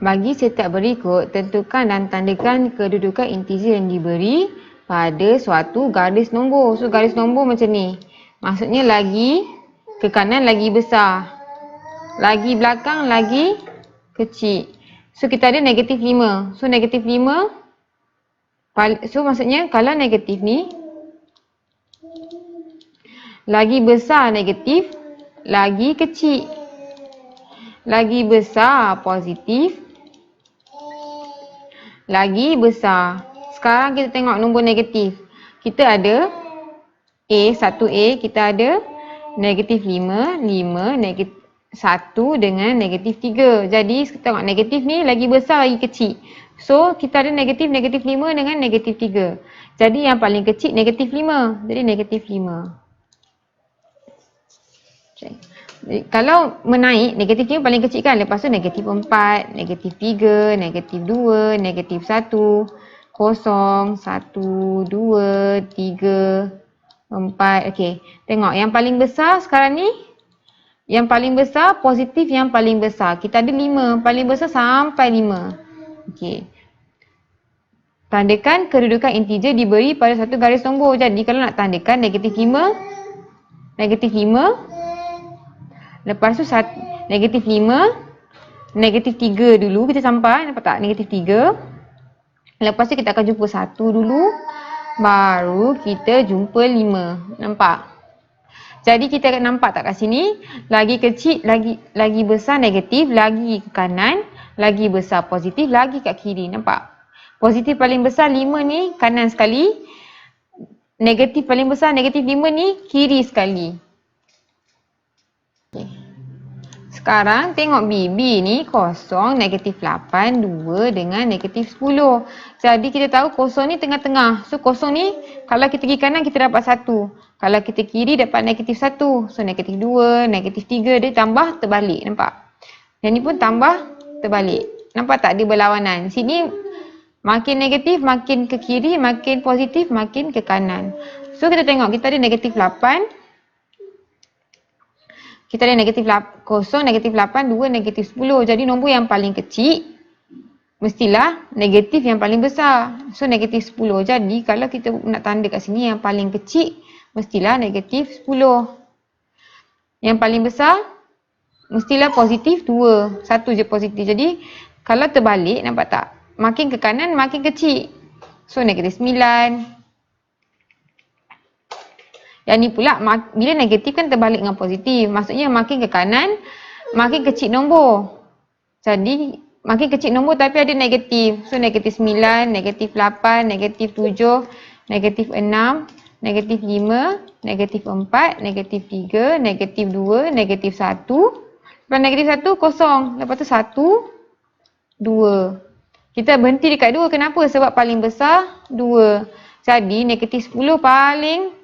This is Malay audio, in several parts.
Bagi setiap berikut, tentukan dan tandakan kedudukan integer yang diberi pada suatu garis nombor. So, garis nombor macam ni. Maksudnya lagi ke kanan lagi besar. Lagi belakang lagi kecil. So, kita ada negatif 5. So, negatif 5. So, maksudnya kalau negatif ni lagi besar negatif, lagi kecil. Lagi besar positif, lagi besar. Sekarang kita tengok nombor negatif. Kita ada A, 1A, kita ada negatif 5, 5, negatif 1 dengan negatif 3. Jadi kita tengok negatif ni lagi besar lagi kecil. So kita ada negatif 5 dengan negatif 3. Jadi yang paling kecil negatif 5. Jadi negatif 5. Okay. Kalau menaik, negatif 5 paling kecil kan. Lepas tu negatif 4, negatif 3, negatif 2, negatif 1, 0, 1, 2, 3, 4. Okey. Tengok yang paling besar sekarang ni. Yang paling besar, positif yang paling besar. Kita ada 5. Paling besar sampai 5. Okey. Tandakan kedudukan integer diberi pada satu garis nombor. Jadi kalau nak tandakan negatif 5, negatif 5. Lepas tu negatif 5, negatif 3 dulu kita sampai, nampak tak? Negatif 3. Lepas tu kita akan jumpa 1 dulu, baru kita jumpa 5. Nampak? Jadi kita akan nampak tak kat sini, lagi kecil, lagi besar negatif, lagi ke kanan, lagi besar positif, lagi kat kiri. Nampak? Positif paling besar 5 ni kanan sekali, negatif paling besar negatif 5 ni kiri sekali. Sekarang tengok B. B ni kosong, negatif 8, 2 dengan negatif 10. Jadi kita tahu kosong ni tengah-tengah. So kosong ni kalau kita pergi kanan kita dapat 1. Kalau kita kiri dapat negatif 1. So negatif 2, negatif 3 dia tambah terbalik. Nampak? Yang ni pun tambah terbalik. Nampak tak dia berlawanan? Sini makin negatif makin ke kiri, makin positif makin ke kanan. So kita tengok kita ada negatif 8. Kita ada negatif 0, negatif 8, 2, negatif 10. Jadi nombor yang paling kecil mestilah negatif yang paling besar. So negatif 10. Jadi kalau kita nak tanda kat sini yang paling kecil mestilah negatif 10. Yang paling besar mestilah positif 2. Satu je positif. Jadi kalau terbalik nampak tak? Makin ke kanan makin kecil. So negatif 9. Yang ni pula bila negatif kan terbalik dengan positif. Maksudnya makin ke kanan makin kecil nombor. Jadi makin kecil nombor tapi ada negatif. So negatif 9, negatif 8, negatif 7, negatif 6, negatif 5, negatif 4, negatif 3, negatif 2, negatif 1. Lepas negatif 1 kosong. Lepas tu 1, 2. Kita berhenti dekat 2. Kenapa? Sebab paling besar 2. Jadi negatif 10 paling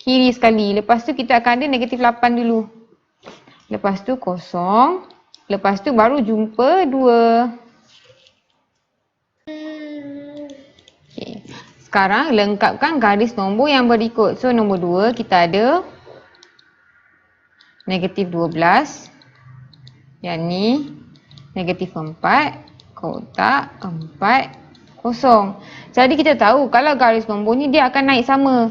kiri sekali. Lepas tu kita akan ada negatif 8 dulu. Lepas tu kosong. Lepas tu baru jumpa 2. Okay. Sekarang lengkapkan garis nombor yang berikut. So nombor 2 kita ada negatif 12. Yang ni negatif 4. Kotak 4. Kosong. Jadi kita tahu kalau garis nombor ni dia akan naik sama.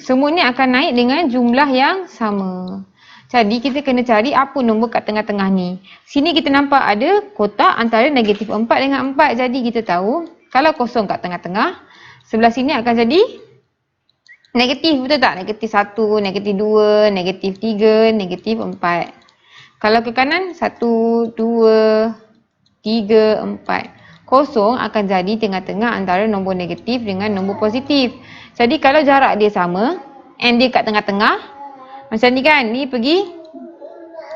Semuanya akan naik dengan jumlah yang sama. Jadi kita kena cari apa nombor kat tengah-tengah ni. Sini kita nampak ada kotak antara negatif 4 dengan 4. Jadi kita tahu kalau kosong kat tengah-tengah, sebelah sini akan jadi negatif. Betul tak? Negatif 1, negatif 2, negatif 3, negatif 4. Kalau ke kanan 1, 2, 3, 4. Kosong akan jadi tengah-tengah antara nombor negatif dengan nombor positif. Jadi kalau jarak dia sama, and dia kat tengah-tengah, macam ni kan, ni pergi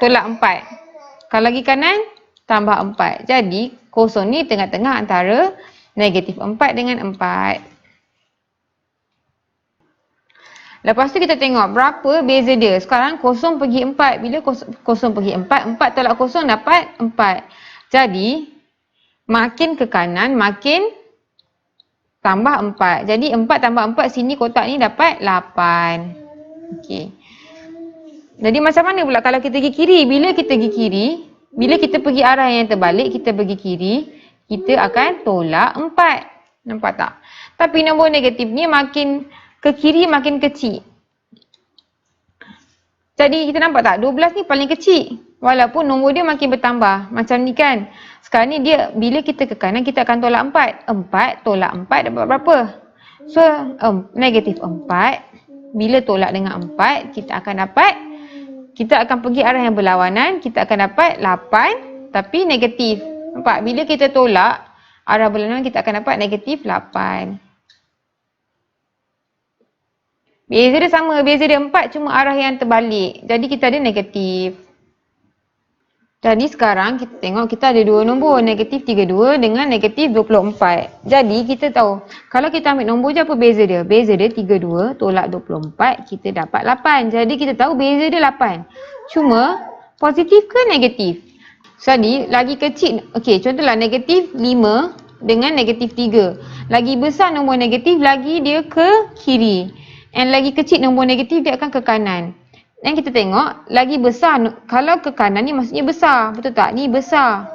tolak 4. Kalau lagi kanan, tambah 4. Jadi kosong ni tengah-tengah antara negatif 4 dengan 4. Lepas tu kita tengok berapa beza dia. Sekarang kosong pergi 4. Bila kosong pergi 4, 4 tolak kosong dapat 4. Jadi makin ke kanan, makin tambah 4. Jadi 4 tambah 4 sini kotak ni dapat 8. Okey. Jadi macam mana pula kalau kita pergi kiri? Bila kita pergi kiri, Bila kita pergi arah yang terbalik, kita pergi kiri, kita akan tolak 4. Nampak tak? Tapi nombor negatif ni makin ke kiri makin kecil. Jadi kita nampak tak? 12 ni paling kecil. Walaupun nombor dia makin bertambah. Macam ni kan. Sekarang ni dia, bila kita ke kanan, kita akan tolak 4. 4 tolak 4 dapat berapa? So, negatif 4. Bila tolak dengan 4, kita akan dapat, kita akan pergi arah yang berlawanan. Kita akan dapat 8 tapi negatif. Nampak? Bila kita tolak arah berlawanan, kita akan dapat negatif 8. Beza dia sama, beza dia 4 cuma arah yang terbalik. Jadi kita ada negatif. Jadi sekarang kita tengok kita ada dua nombor, negatif 32 dengan negatif 24. Jadi kita tahu, kalau kita ambil nombor je apa beza dia? Beza dia 32 tolak 24, kita dapat 8. Jadi kita tahu beza dia 8. Cuma positif ke negatif? Jadi lagi kecil, okey contohlah negatif 5 dengan negatif 3. Lagi besar nombor negatif, lagi dia ke kiri. And lagi kecil nombor negatif, dia akan ke kanan. Dan kita tengok, lagi besar, kalau ke kanan ni maksudnya besar. Betul tak? Ni besar.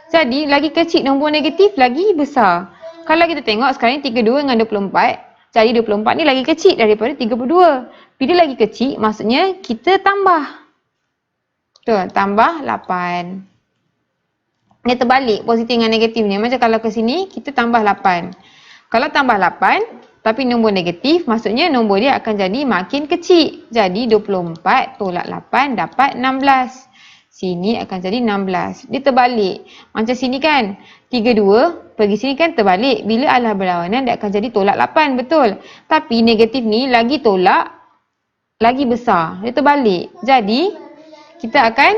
Jadi, lagi kecil nombor negatif, lagi besar. Kalau kita tengok sekarang ni 32 dengan 24. Jadi 24 ni lagi kecil daripada 32. Bila lagi kecil, maksudnya kita tambah. Betul, tambah 8. Dia terbalik positif dengan negatif ni. Macam kalau ke sini, kita tambah 8. Kalau tambah 8, tapi nombor negatif, maksudnya nombor dia akan jadi makin kecil. Jadi 24 tolak 8 dapat 16. Sini akan jadi 16. Dia terbalik. Macam sini kan, 32 pergi sini kan terbalik. Bila arah berlawanan, dia akan jadi tolak 8, betul. Tapi negatif ni lagi tolak, lagi besar. Dia terbalik. Jadi, kita akan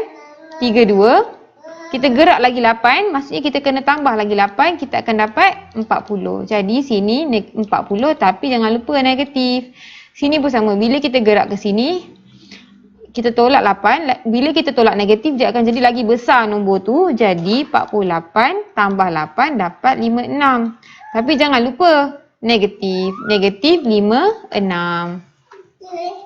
32. Kita gerak lagi 8, maksudnya kita kena tambah lagi 8, kita akan dapat 40. Jadi sini 40 tapi jangan lupa negatif. Sini pun sama, bila kita gerak ke sini, kita tolak 8, bila kita tolak negatif dia akan jadi lagi besar nombor tu. Jadi 48 tambah 8 dapat 56. Tapi jangan lupa negatif, negatif 56.